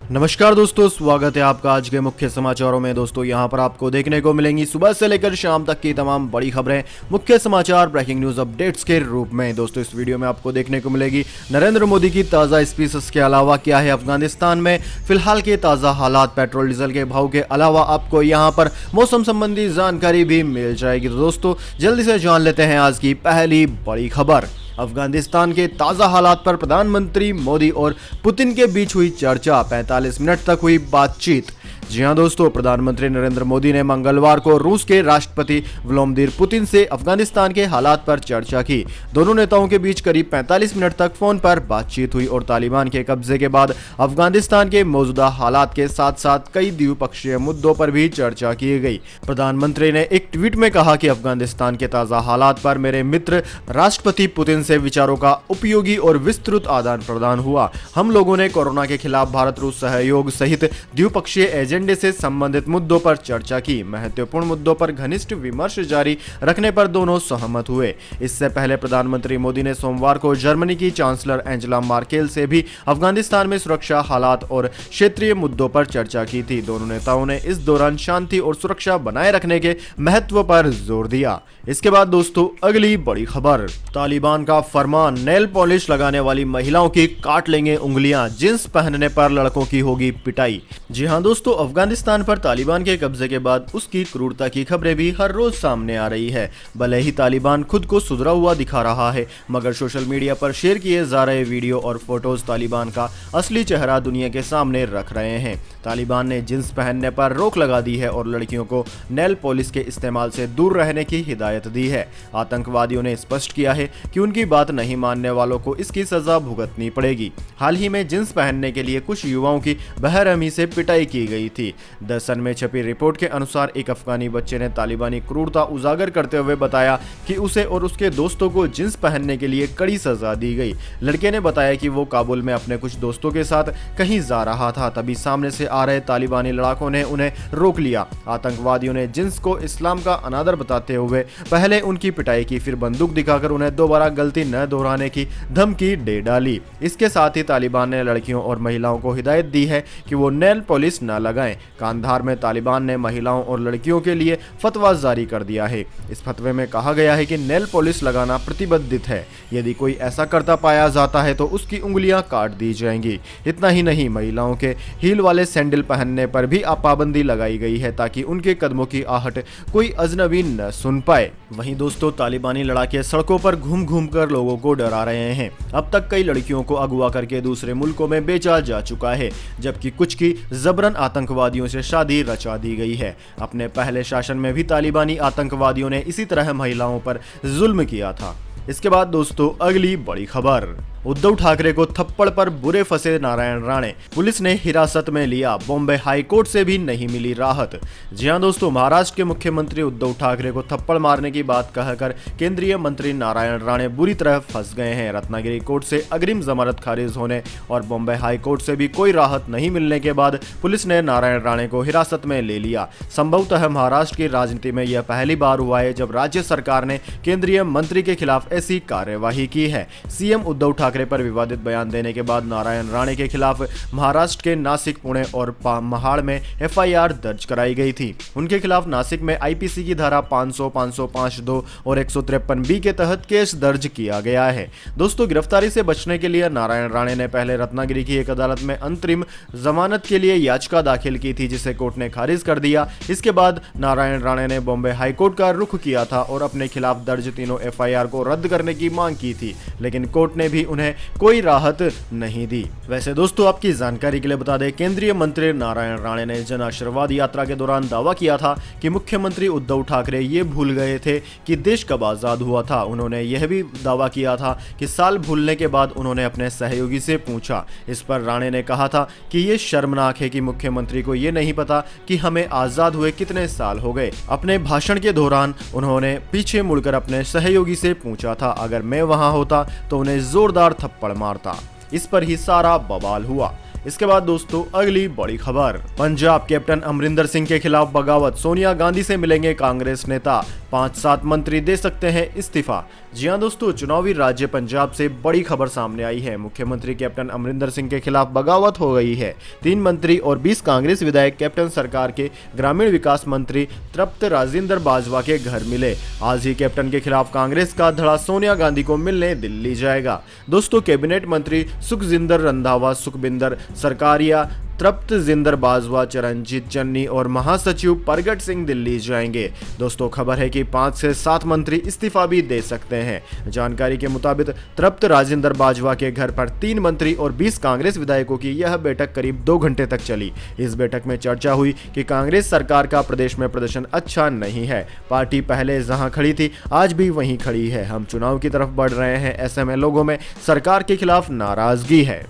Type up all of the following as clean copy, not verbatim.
नमस्कार दोस्तों, स्वागत है आपका आज के मुख्य समाचारों में। दोस्तों यहां पर आपको देखने को मिलेंगी सुबह से लेकर शाम तक की तमाम बड़ी खबरें, मुख्य समाचार, ब्रेकिंग न्यूज अपडेट्स के रूप में। दोस्तों इस वीडियो में आपको देखने को मिलेगी नरेंद्र मोदी की ताज़ा स्पीचेस के अलावा क्या है अफगानिस्तान में फिलहाल के ताज़ा हालात, पेट्रोल डीजल के भाव के अलावा आपको यहाँ पर मौसम संबंधी जानकारी भी मिल जाएगी। तो दोस्तों जल्दी से जान लेते हैं आज की पहली बड़ी खबर। अफगानिस्तान के ताज़ा हालात पर प्रधानमंत्री मोदी और पुतिन के बीच हुई चर्चा, 45 मिनट तक हुई बातचीत। जी हां दोस्तों, प्रधानमंत्री नरेंद्र मोदी ने मंगलवार को रूस के राष्ट्रपति व्लादिमीर पुतिन से अफगानिस्तान के हालात पर चर्चा की। दोनों नेताओं के बीच करीब 45 मिनट तक फोन पर बातचीत हुई और तालिबान के कब्जे के बाद अफगानिस्तान के मौजूदा हालात के साथ साथ कई द्विपक्षीय मुद्दों पर भी चर्चा की गई। प्रधानमंत्री ने एक ट्वीट में कहा कि अफगानिस्तान के ताज़ा हालात पर मेरे मित्र राष्ट्रपति पुतिन से विचारों का उपयोगी और विस्तृत आदान प्रदान हुआ। हम लोगों ने कोरोना के खिलाफ भारत रूस सहयोग सहित द्विपक्षीय एजेंडे से संबंधित मुद्दों पर चर्चा की। महत्वपूर्ण मुद्दों पर घनिष्ठ विमर्श जारी रखने पर दोनों सहमत हुए। इससे पहले प्रधानमंत्री मोदी ने सोमवार को जर्मनी की चांसलर एंजेला मार्केल से भी अफगानिस्तान में सुरक्षा हालात और क्षेत्रीय मुद्दों पर चर्चा की थी। दोनों नेताओं ने इस दौरान शांति और सुरक्षा बनाए रखने के महत्व पर जोर दिया। इसके बाद दोस्तों अगली बड़ी खबर, तालिबान का फरमान, नेल पॉलिश लगाने वाली महिलाओं की काट लेंगे उंगलियां, जींस पहनने पर लड़कों की होगी पिटाई। जी हां दोस्तों, अफगानिस्तान पर तालिबान के कब्जे के बाद उसकी क्रूरता की खबरें भी हर रोज सामने आ रही है। भले ही तालिबान खुद को सुधरा हुआ दिखा रहा है, मगर सोशल मीडिया पर शेयर किए जा रहे वीडियो और फोटोज तालिबान का असली चेहरा दुनिया के सामने रख रहे हैं। तालिबान ने जींस पहनने पर रोक लगा दी है और लड़कियों को नेल पॉलिश के इस्तेमाल से दूर रहने की हिदायत दी है। आतंकवादियों ने स्पष्ट किया है कि उनकी बात नहीं मानने वालों को इसकी सजा भुगतनी पड़ेगी। हाल ही में जींस पहनने के लिए कुछ युवाओं की बेरहमी से पिटाई की गई थी। द सन में छपी रिपोर्ट के अनुसार एक अफगानी बच्चे ने तालिबानी क्रूरता उजागर करते हुए बताया कि उसे और उसके दोस्तों को जींस पहनने के लिए कड़ी सजा दी गई। लड़के ने बताया कि वो काबुल में अपने कुछ दोस्तों के साथ कहीं जा रहा था, तभी सामने से आ रहे तालिबानी लड़ाकों ने उन्हें रोक लिया। आतंकवादियों ने जींस को इस्लाम का अनादर बताते हुए पहले उनकी पिटाई की, फिर बंदूक दिखाकर उन्हें दोबारा गलती न दोहराने की धमकी दे डाली। इसके साथ ही तालिबान ने लड़कियों और महिलाओं को हिदायत दी है कि वो नेल पॉलिश न लगाएं। कांधार में तालिबान ने महिलाओं और लड़कियों के लिए फतवा जारी कर दिया है। इस फतवे में कहा गया है कि नेल पॉलिश लगाना प्रतिबंधित है। यदि कोई ऐसा करता पाया जाता है तो उसकी उंगलियां काट दी जाएंगी। इतना ही नहीं, महिलाओं के हील वाले सैंडल पहनने पर भी पाबंदी लगाई गई है ताकि उनके कदमों की आहट कोई अजनबी न सुन पाए। वहीं दोस्तों तालिबानी लड़ाके सड़कों पर घूम घूम कर लोगों को डरा रहे हैं। अब तक कई लड़कियों को अगवा करके दूसरे मुल्कों में बेचा जा चुका है, जबकि कुछ की जबरन आतंकवादियों से शादी रचा दी गई है। अपने पहले शासन में भी तालिबानी आतंकवादियों ने इसी तरह महिलाओं पर जुल्म किया था। इसके बाद दोस्तों अगली बड़ी खबर, उद्धव ठाकरे को थप्पड़ पर बुरे फंसे नारायण राणे, पुलिस ने हिरासत में लिया, बॉम्बे हाईकोर्ट से भी नहीं मिली राहत। जी हां दोस्तों, महाराष्ट्र के मुख्यमंत्री उद्धव ठाकरे को थप्पड़ मारने की बात कहकर केंद्रीय मंत्री नारायण राणे बुरी तरह फंस गए हैं। रत्नागिरी कोर्ट से अग्रिम जमानत खारिज होने और बॉम्बे हाईकोर्ट से भी कोई राहत नहीं मिलने के बाद पुलिस ने नारायण राणे को हिरासत में ले लिया। संभवतः महाराष्ट्र की राजनीति में यह पहली बार हुआ है जब राज्य सरकार ने केंद्रीय मंत्री के खिलाफ ऐसी कार्यवाही की है। सीएम उद्धव ठाकरे पर विवादित बयान देने के बाद नारायण राणे के खिलाफ महाराष्ट्र के नासिक, पुणे और महाड़ में एफआईआर दर्ज कराई गई थी। उनके खिलाफ नासिक में आईपीसी की धारा 500, 505(2) और 153(b) के तहत केस दर्ज किया गया है। दोस्तों गिरफ्तारी से बचने के लिए नारायण राणे ने पहले रत्नागिरी की एक अदालत में अंतरिम जमानत के लिए याचिका दाखिल की थी, जिसे कोर्ट ने खारिज कर दिया। इसके बाद नारायण राणे ने बॉम्बे हाईकोर्ट का रुख किया था और अपने खिलाफ दर्ज तीनों एफआईआर को रद्द करने की मांग की थी, लेकिन कोर्ट ने भी उन्हें कोई राहत नहीं दी। वैसे दोस्तों आपकी जानकारी के लिए बता दें, केंद्रीय मंत्री नारायण राणे ने जन आशीर्वाद यात्रा के दौरान दावा किया था कि मुख्यमंत्री उद्धव ठाकरे ये भूल गए थे कि देश कब आजाद हुआ था। उन्होंने यह भी दावा किया था कि साल भूलने के बाद उन्होंने अपने सहयोगी से पूछा। इस पर राणे ने कहा था कि ये शर्मनाक है कि मुख्यमंत्री को ये नहीं पता कि हमें आजाद हुए कितने साल हो गए। अपने भाषण के दौरान उन्होंने पीछे मुड़कर अपने सहयोगी से पूछा था, अगर मैं वहां होता तो उन्हें जोरदार थप्पड़ मारता। इस पर ही सारा बवाल हुआ। इसके बाद दोस्तों अगली बड़ी खबर, पंजाब कैप्टन अमरिंदर सिंह के खिलाफ बगावत, सोनिया गांधी से मिलेंगे कांग्रेस नेता, 5-7 मंत्री दे सकते हैं इस्तीफा। जी हां दोस्तों, चुनावी राज्य पंजाब से बड़ी खबर सामने आई है। मुख्यमंत्री कैप्टन अमरिंदर सिंह के खिलाफ बगावत हो गई है। 3 मंत्री और 20 कांग्रेस विधायक कैप्टन सरकार के ग्रामीण विकास मंत्री तृप्त राजेंद्र बाजवा के घर मिले। आज ही कैप्टन के खिलाफ कांग्रेस का धड़ा सोनिया गांधी को मिलने दिल्ली जाएगा। दोस्तों, कैबिनेट मंत्री सुखजिंदर रंधावा, सुखबिंदर सरकारिया, तृप्त जिंदर बाजवा, चरणजीत चन्नी और महासचिव प्रगट सिंह दिल्ली जाएंगे। दोस्तों, खबर है कि 5 से 7 मंत्री इस्तीफा भी दे सकते हैं। जानकारी के मुताबिक तृप्त राजेंद्र बाजवा के घर पर 3 मंत्री और 20 कांग्रेस विधायकों की यह बैठक करीब 2 घंटे तक चली। इस बैठक में चर्चा हुई कि कांग्रेस सरकार का प्रदेश में प्रदर्शन अच्छा नहीं है। पार्टी पहले जहां खड़ी थी आज भी वहीं खड़ी है। हम चुनाव की तरफ बढ़ रहे हैं, ऐसे में लोगों में सरकार के खिलाफ नाराजगी है।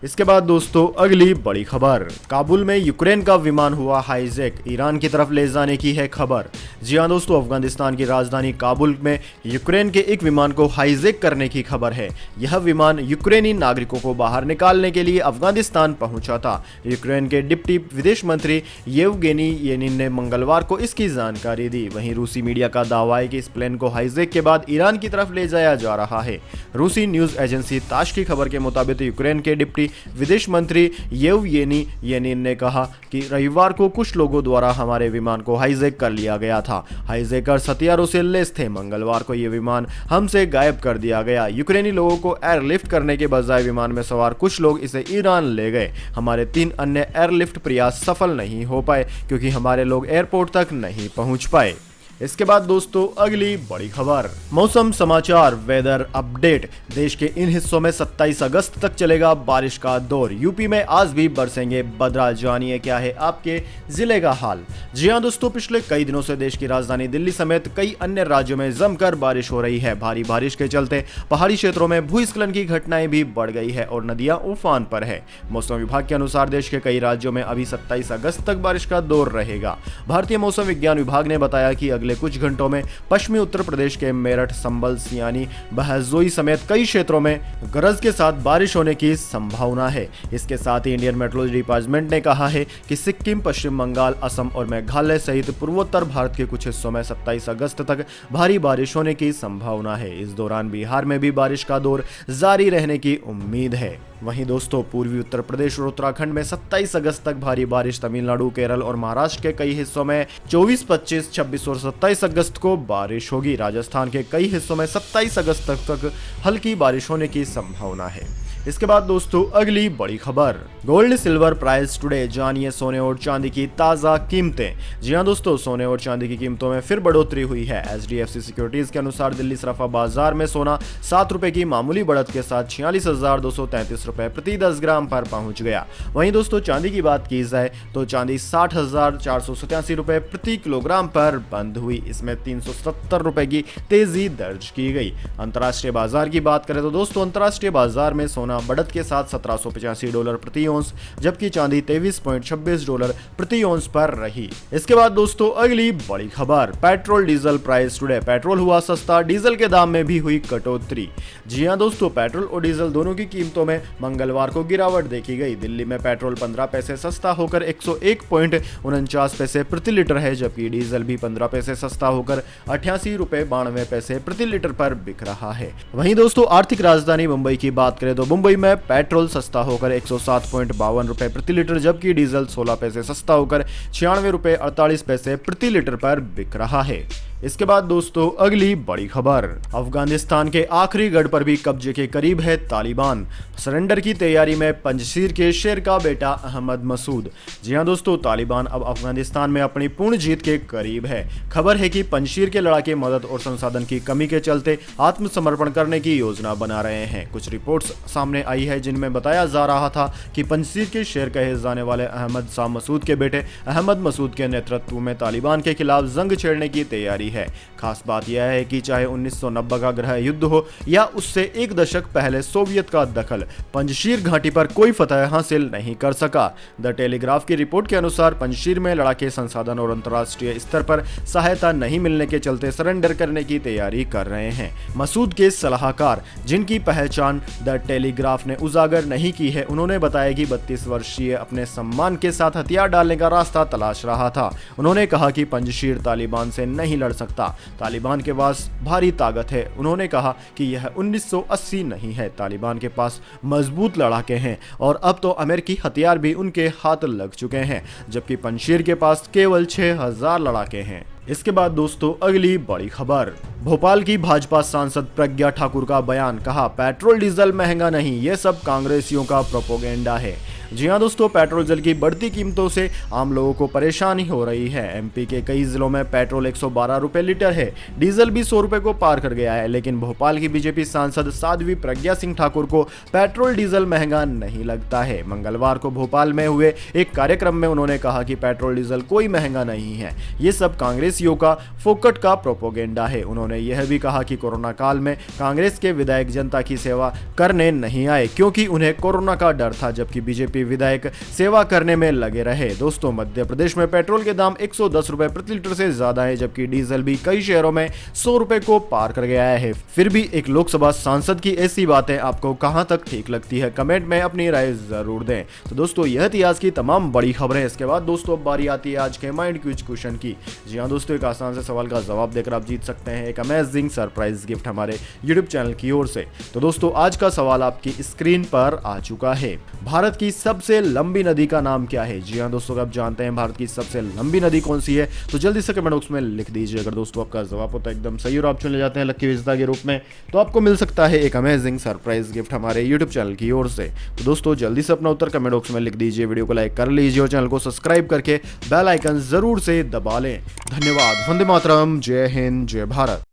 इसके बाद दोस्तों, अगली बड़ी खबर, काबुल में यूक्रेन का विमान हुआ हाईजैक, ईरान की तरफ ले जाने की है खबर। जी हां दोस्तों, अफगानिस्तान की राजधानी काबुल में यूक्रेन के एक विमान को हाईजैक करने की खबर है। यह विमान यूक्रेनी नागरिकों को बाहर निकालने के लिए अफगानिस्तान पहुंचा था। यूक्रेन के डिप्टी विदेश मंत्री येवगेनी येनिन ने मंगलवार को इसकी जानकारी दी। वहीं रूसी मीडिया का दावा है कि इस प्लेन को हाईजैक के बाद ईरान की तरफ ले जाया जा रहा है। रूसी न्यूज एजेंसी ताश की खबर के मुताबिक यूक्रेन के डिप्टी विदेश मंत्री येवगेनी येनिन ने कहा कि रविवार को कुछ लोगों द्वारा हमारे विमान को हाईजैक कर लिया गया था। हाईजैकर्स हथियारों से लैस थे। मंगलवार को यह विमान हमसे गायब कर दिया गया। यूक्रेनी लोगों को एयरलिफ्ट करने के बजाय विमान में सवार कुछ लोग इसे ईरान ले गए। हमारे 3 अन्य एयरलिफ्ट प्रयास सफल नहीं हो पाए क्योंकि हमारे लोग एयरपोर्ट तक नहीं पहुंच पाए। इसके बाद दोस्तों, अगली बड़ी खबर, मौसम समाचार, वेदर अपडेट। देश के इन हिस्सों में 27 अगस्त तक चलेगा बारिश का दौर। यूपी में आज भी बरसेंगे बदरा। जानिए क्या है आपके जिले का हाल। जी हां दोस्तों, पिछले कई दिनों से देश की राजधानी दिल्ली समेत कई अन्य राज्यों में जमकर बारिश हो रही है। भारी बारिश के चलते पहाड़ी क्षेत्रों में भूस्खलन की घटनाएं भी बढ़ गई है और नदियां उफान पर है। मौसम विभाग के अनुसार देश के कई राज्यों में अभी 27 अगस्त तक बारिश का दौर रहेगा। भारतीय मौसम विज्ञान विभाग ने बताया कि अगले कुछ घंटों में पश्चिमी उत्तर प्रदेश के मेरठ, संभल, सियानी, बहजोई समेत कई क्षेत्रों में गरज के साथ बारिश होने की संभावना है। इसके साथ ही इंडियन मेट्रोलॉजी डिपार्टमेंट ने कहा है कि सिक्किम, पश्चिम बंगाल, असम और मेघालय सहित पूर्वोत्तर भारत के कुछ हिस्सों में 27 अगस्त तक भारी बारिश होने की संभावना है। इस दौरान बिहार में भी बारिश का दौर जारी रहने की उम्मीद है। वहीं दोस्तों, पूर्वी उत्तर प्रदेश और उत्तराखंड में 27 अगस्त तक भारी बारिश, तमिलनाडु, केरल और महाराष्ट्र के कई हिस्सों में 24, 25, 26 और 27 अगस्त को बारिश होगी। राजस्थान के कई हिस्सों में 27 अगस्त तक हल्की बारिश होने की संभावना है। इसके बाद दोस्तों, अगली बड़ी खबर, गोल्ड सिल्वर प्राइस टुडे। जानिए सोने और चांदी की ताजा कीमतें। जी हां दोस्तों, सोने और चांदी की कीमतों में फिर बढ़ोतरी हुई है। HDFC सिक्योरिटीज के अनुसार दिल्ली सराफा बाजार में सोना 7 रुपए की मामूली बढ़त के साथ 46,233 रुपए प्रति 10 ग्राम पर पहुंच गया। वहीं दोस्तों, चांदी की बात की जाए तो चांदी 60,487 रुपए प्रति किलोग्राम पर बंद हुई। इसमें 370 रुपए की तेजी दर्ज की गई। अंतर्राष्ट्रीय बाजार की बात करें तो दोस्तों, अंतर्राष्ट्रीय बाजार में सोना बढ़त के साथ $1785 प्रति औंस, जबकि चांदी $23.26 प्रति औंस पर रही। इसके बाद दोस्तों, अगली बड़ी खबर, petrol diesel price today. Petrol हुआ सस्ता, डीजल के दाम में भी हुई कटौती। जी हां दोस्तों, पेट्रोल और डीजल दोनों की कीमतों में मंगलवार को गिरावट देखी गई। दिल्ली में पेट्रोल 15 पैसे सस्ता होकर 101.49 पैसे प्रति लीटर है, जबकि डीजल भी 15 पैसे सस्ता होकर 88 रुपए 92 पैसे प्रति लीटर पर बिक रहा है। वहीं दोस्तों, आर्थिक राजधानी मुंबई की बात करें तो मुंबई में पेट्रोल सस्ता होकर 107.52 रुपए प्रति लीटर, जबकि डीजल 16 पैसे सस्ता होकर 96 रुपए 48 पैसे प्रति लीटर पर बिक रहा है। इसके बाद दोस्तों, अगली बड़ी खबर, अफगानिस्तान के आखिरी गढ़ पर भी कब्जे के करीब है तालिबान। सरेंडर की तैयारी में पंजशीर के शेर का बेटा अहमद मसूद। जी हां दोस्तों, तालिबान अब अफगानिस्तान में अपनी पूर्ण जीत के करीब है। खबर है कि पंजशीर के लड़ाके मदद और संसाधन की कमी के चलते आत्मसमर्पण करने की योजना बना रहे हैं। कुछ रिपोर्ट्स सामने आई है जिनमें बताया जा रहा था कि पंजशीर के शेर कहे जाने वाले अहमद शाह मसूद के बेटे अहमद मसूद के नेतृत्व में तालिबान के खिलाफ जंग छेड़ने की तैयारी है। खास बात यह है कि चाहे 1990 का गृह युद्ध हो या उससे एक दशक पहले सोवियत का दखल, पंजशीर घाटी पर कोई फतह हासिल नहीं कर सका। द टेलीग्राफ की रिपोर्ट के अनुसार पंजशीर में लड़ाके संसाधन और अंतर्राष्ट्रीय स्तर पर सहायता नहीं मिलने के चलते सरेंडर करने की तैयारी कर रहे हैं। मसूद के सलाहकार, जिनकी पहचान द टेलीग्राफ ने उजागर नहीं की है, उन्होंने बताया कि 32 वर्षीय अपने सम्मान के साथ हथियार डालने का रास्ता तलाश रहा था। उन्होंने कहा कि पंजशीर तालिबान से नहीं लड़ सकता। तालिबान के पास भारी ताकत है। उन्होंने कहा कि यह 1980 नहीं है। तालिबान के पास मजबूत लड़ाके हैं और अब तो अमेरिकी हथियार भी उनके हाथ लग चुके हैं, जबकि पंजशीर के पास केवल 6000 लड़ाके हैं। इसके बाद दोस्तों अगली बड़ी खबर, भोपाल की भाजपा सांसद प्रज्ञा ठाकुर का बयान, कहा पेट्रोल डीजल महंगा नहीं, ये सब कांग्रेसियों का प्रोपोगेंडा है। जी हां दोस्तों, पेट्रोल डीजल की बढ़ती कीमतों से आम लोगों को परेशानी हो रही है। एमपी के कई जिलों में पेट्रोल 112 रुपए लीटर है, डीजल भी 100 रुपए को पार कर गया है। लेकिन भोपाल की बीजेपी सांसद साध्वी प्रज्ञा सिंह ठाकुर को पेट्रोल डीजल महंगा नहीं लगता है। मंगलवार को भोपाल में हुए एक कार्यक्रम में उन्होंने कहा कि पेट्रोल डीजल कोई महंगा नहीं है, ये सब कांग्रेसियों का फोकट का प्रोपोगेंडा है। उन्होंने यह भी कहा कि कोरोना काल में कांग्रेस के विधायक जनता की सेवा करने नहीं आए क्योंकि उन्हें कोरोना का डर था, जबकि बीजेपी विधायक सेवा करने में लगे रहे। दोस्तों, मध्य प्रदेश में पेट्रोल के दाम 110 रुपए प्रति लीटर से ज्यादा है, जबकि डीजल भी कई शहरों में 100 रुपए को पार कर गया है। फिर भी एक लोकसभा सांसद की ऐसी बातें आपको कहां तक ठीक लगती है? कमेंट में अपनी राय जरूर दें। तो दोस्तों, यह थी आज की तमाम बड़ी खबरें। इसके बाद दोस्तों अब बारी आती है आज के माइंड क्विज क्वेश्चन की। जी हाँ दोस्तों, एक आसान से सवाल का जवाब देकर आप जीत सकते हैं एक अमेजिंग सरप्राइज गिफ्ट हमारे यूट्यूब चैनल की ओर से। तो दोस्तों, आज का सवाल आपकी स्क्रीन पर आ चुका है। भारत की सबसे लंबी नदी का नाम क्या है? जी हाँ दोस्तों, आप जानते हैं भारत की सबसे लंबी नदी कौन सी है? तो जल्दी से कमेंट बॉक्स में लिख दीजिए। अगर दोस्तों आपका जवाब होता है एकदम सही और आप चुने जाते हैं लकी विजेता के रूप में, तो आपको मिल सकता है एक अमेजिंग सरप्राइज गिफ्ट हमारे यूट्यूब चैनल की ओर से। तो दोस्तों, जल्दी से अपना उत्तर कमेंट बॉक्स में लिख दीजिए, वीडियो को लाइक कर लीजिए और चैनल को सब्सक्राइब करके बेल आइकन जरूर से दबा लें। धन्यवाद। वंदे मातरम। जय हिंद, जय भारत।